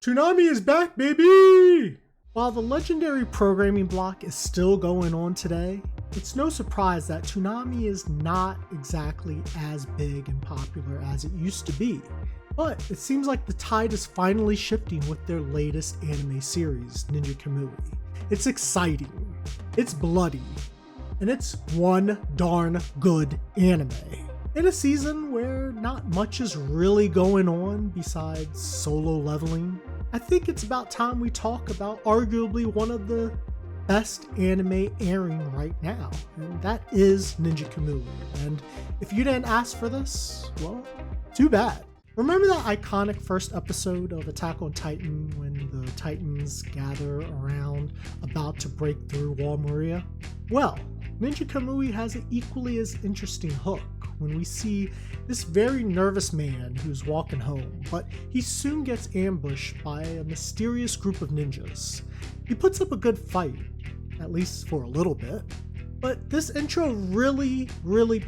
Toonami is back, baby! While the legendary programming block is still going on today, it's no surprise that Toonami is not exactly as big and popular as it used to be. But it seems like the tide is finally shifting with their latest anime series, Ninja Kamui. It's exciting, it's bloody, and it's one darn good anime. In a season where not much is really going on besides solo leveling, I think it's about time we talk about arguably one of the best anime airing right now, and that is Ninja Kamui. And if you didn't ask for this, well, too bad. Remember that iconic first episode of Attack on Titan when the Titans gather around about to break through Wall Maria? Well, Ninja Kamui has an equally as interesting hook when we see this very nervous man who's walking home, but he soon gets ambushed by a mysterious group of ninjas. He puts up a good fight, at least for a little bit, but this intro really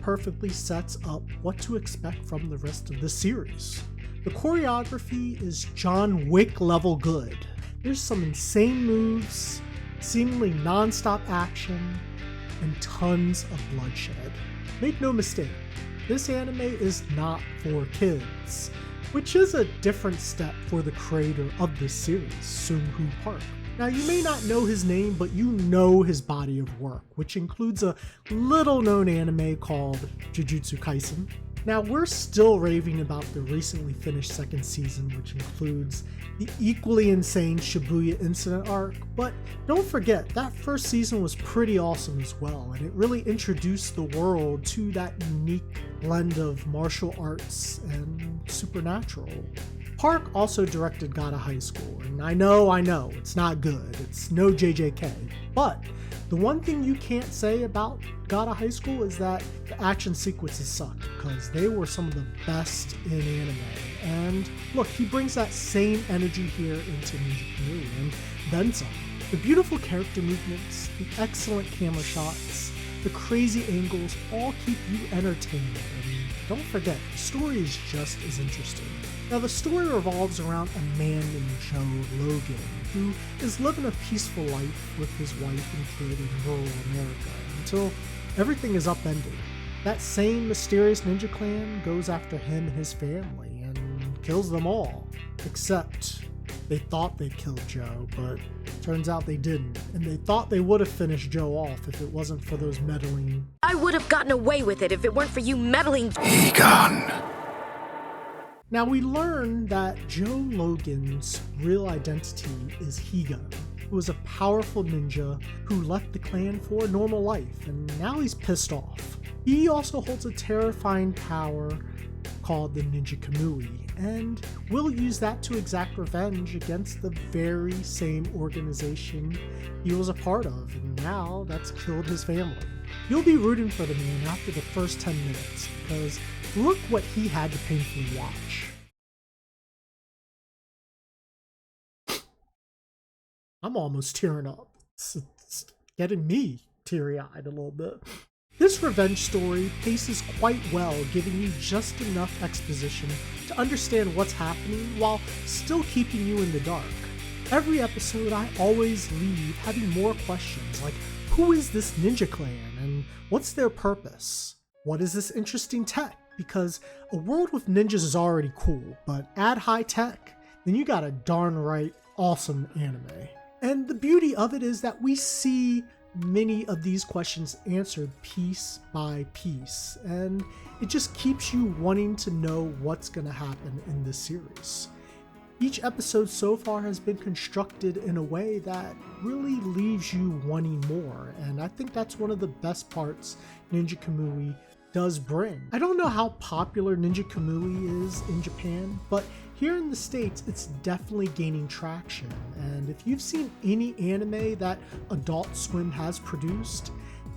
perfectly sets up what to expect from the rest of the series. The choreography is John Wick level good. There's some insane moves, seemingly non-stop action, and tons of bloodshed. Make no mistake, this anime is not for kids, which is a different step for the creator of this series, Seung-Hoo Park. Now, you may not know his name, but you know his body of work, which includes a little-known anime called Jujutsu Kaisen. Now, we're still raving about the recently finished second season, which includes the equally insane Shibuya incident arc, but don't forget, that first season was pretty awesome as well, and it really introduced the world to that unique blend of martial arts and supernatural. Park also directed Gata High School, and I know, it's not good, it's no JJK, but the one thing you can't say about Gata High School is that the action sequences suck, because they were some of the best in anime. And look, he brings that same energy here into Ninja Kamui, and then some. The beautiful character movements, the excellent camera shots, the crazy angles all keep you entertained, and don't forget, the story is just as interesting. Now, the story revolves around a man named Joe Logan, who is living a peaceful life with his wife and kid in rural America until everything is upended. That same mysterious ninja clan goes after him and his family and kills them all, except they thought they killed Joe, but turns out they didn't, and they thought they would have finished Joe off if it wasn't for those meddling... I would have gotten away with it if it weren't for you meddling... Egon! Now, we learn that Joe Logan's real identity is Higan, who is a powerful ninja who left the clan for a normal life, and now he's pissed off. He also holds a terrifying power called the Ninja Kamui, and will use that to exact revenge against the very same organization he was a part of, and now that's killed his family. You'll be rooting for the man after the first 10 minutes, because look what he had to painfully watch. I'm almost tearing up. It's getting me teary-eyed a little bit. This revenge story paces quite well, giving you just enough exposition to understand what's happening while still keeping you in the dark. Every episode I always leave having more questions like, who is this ninja clan and what's their purpose? What is this interesting tech? Because a world with ninjas is already cool, but add high tech, then you got a darn right awesome anime. And the beauty of it is that we see many of these questions answered piece by piece, and it just keeps you wanting to know what's going to happen in this series. Each episode so far has been constructed in a way that really leaves you wanting more, and I think that's one of the best parts Ninja Kamui does bring. I don't know how popular Ninja Kamui is in Japan, but here in the States, it's definitely gaining traction, and if you've seen any anime that Adult Swim has produced,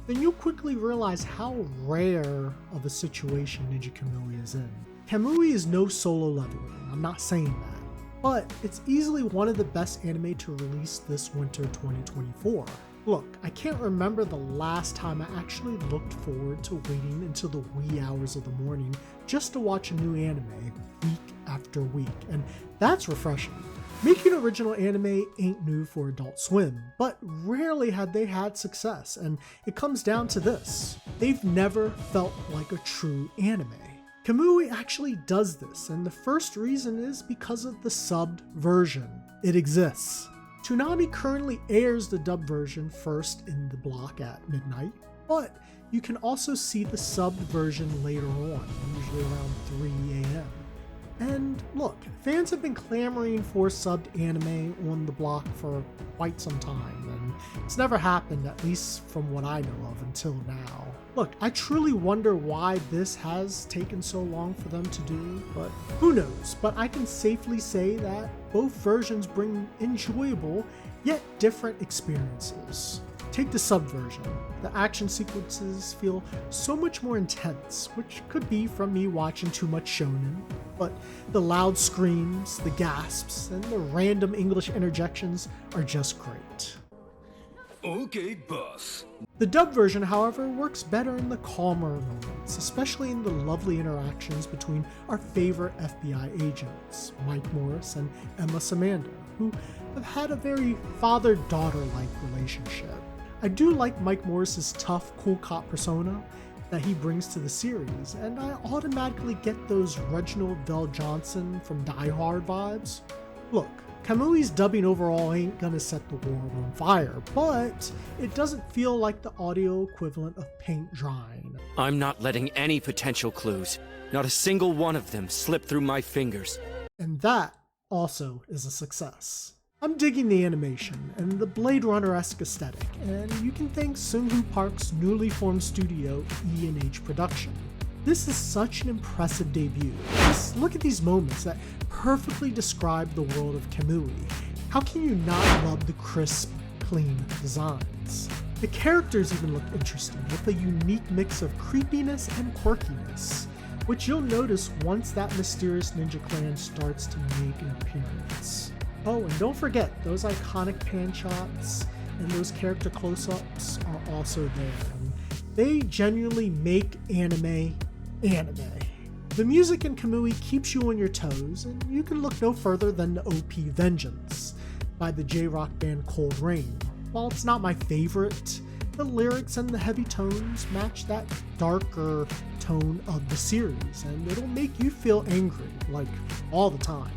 then you'll quickly realize how rare of a situation Ninja Kamui is in. Kamui is no solo leveling, I'm not saying that, but it's easily one of the best anime to release this winter 2024. Look, I can't remember the last time I actually looked forward to waiting until the wee hours of the morning just to watch a new anime week after week, and that's refreshing. Making original anime ain't new for Adult Swim, but rarely have they had success, and it comes down to this. They've never felt like a true anime. Kamui actually does this, and the first reason is because of the subbed version. It exists. Toonami currently airs the dubbed version first in the block at midnight, but you can also see the subbed version later on, usually around 3 a.m. And look, fans have been clamoring for subbed anime on the block for quite some time, and it's never happened, at least from what I know of until now. Look, I truly wonder why this has taken so long for them to do, but who knows? But I can safely say that both versions bring enjoyable, yet different experiences. Take the sub version. The action sequences feel so much more intense, which could be from me watching too much shonen, but the loud screams, the gasps, and the random English interjections are just great. Okay, boss. The dub version, however, works better in the calmer moments, especially in the lovely interactions between our favorite FBI agents, Mike Morris and Emma Samanda, who have had a very father-daughter-like relationship. I do like Mike Morris's tough, cool cop persona that he brings to the series, and I automatically get those Reginald Vell Johnson from Die Hard vibes. Look, Kamui's dubbing overall ain't gonna set the world on fire, but it doesn't feel like the audio equivalent of paint drying. I'm not letting any potential clues, not a single one of them, slip through my fingers. And that also is a success. I'm digging the animation and the Blade Runner-esque aesthetic, and you can thank Seung-Hoo Park's newly formed studio, E&H Production. This is such an impressive debut. Just look at these moments that perfectly describe the world of Kamui. How can you not love the crisp, clean designs? The characters even look interesting, with a unique mix of creepiness and quirkiness, which you'll notice once that mysterious ninja clan starts to make an appearance. Oh, and don't forget, those iconic pan shots and those character close-ups are also there. And they genuinely make anime. The music in Kamui keeps you on your toes, and you can look no further than the OP Vengeance by the J-rock band Cold Rain. While it's not my favorite, the lyrics and the heavy tones match that darker tone of the series, and it'll make you feel angry, like, all the time.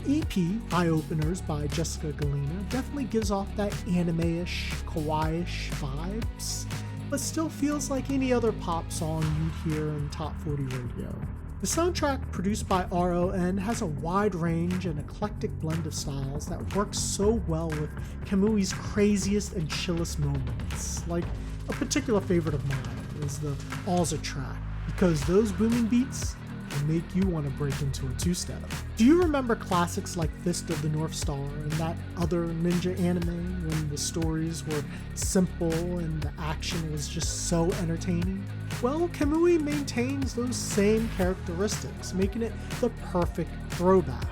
The EP, Eye Openers by Jessica Galena, definitely gives off that anime-ish, kawaii-ish vibes, but still feels like any other pop song you'd hear in Top 40 radio. The soundtrack, produced by RON, has a wide range and eclectic blend of styles that works so well with Kamui's craziest and chillest moments. Like, a particular favorite of mine is the Alza track, because those booming beats will make you want to break into a two-step. Do you remember classics like Fist of the North Star and that other ninja anime when the stories were simple and the action was just so entertaining? Well, Kamui maintains those same characteristics, making it the perfect throwback.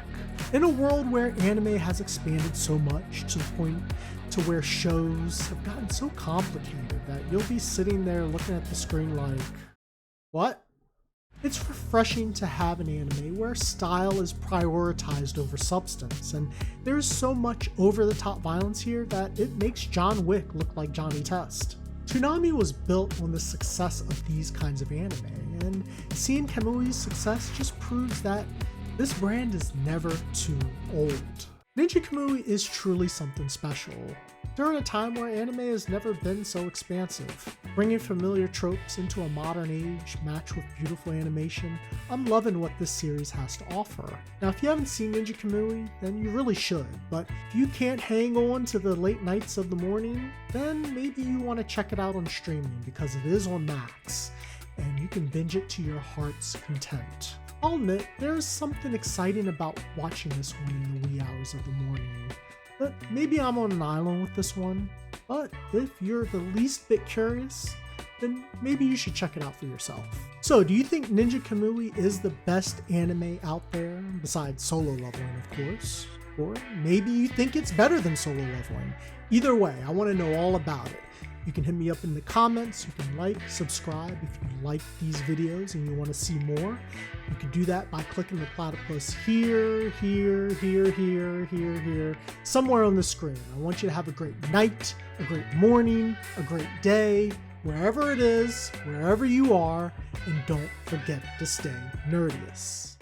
In a world where anime has expanded so much to the point to where shows have gotten so complicated that you'll be sitting there looking at the screen like, what? It's refreshing to have an anime where style is prioritized over substance, and there's so much over-the-top violence here that it makes John Wick look like Johnny Test. Toonami was built on the success of these kinds of anime, and seeing Kamui's success just proves that this brand is never too old. Ninja Kamui is truly something special. During a time where anime has never been so expansive, bringing familiar tropes into a modern age matched with beautiful animation, I'm loving what this series has to offer. Now, if you haven't seen Ninja Kamui, then you really should, but if you can't hang on to the late nights of the morning, then maybe you want to check it out on streaming because it is on Max, and you can binge it to your heart's content. I'll admit, there's something exciting about watching this one in the wee hours of the morning. But maybe I'm on an island with this one. But if you're the least bit curious, then maybe you should check it out for yourself. So, do you think Ninja Kamui is the best anime out there, besides Solo Leveling, of course? Or maybe you think it's better than solo leveling. Either way, I want to know all about it. You can hit me up in the comments. You can like, subscribe if you like these videos and you want to see more. You can do that by clicking the platypus here, somewhere on the screen. I want you to have a great night, a great morning, a great day, wherever it is, wherever you are, and don't forget to stay nerdious.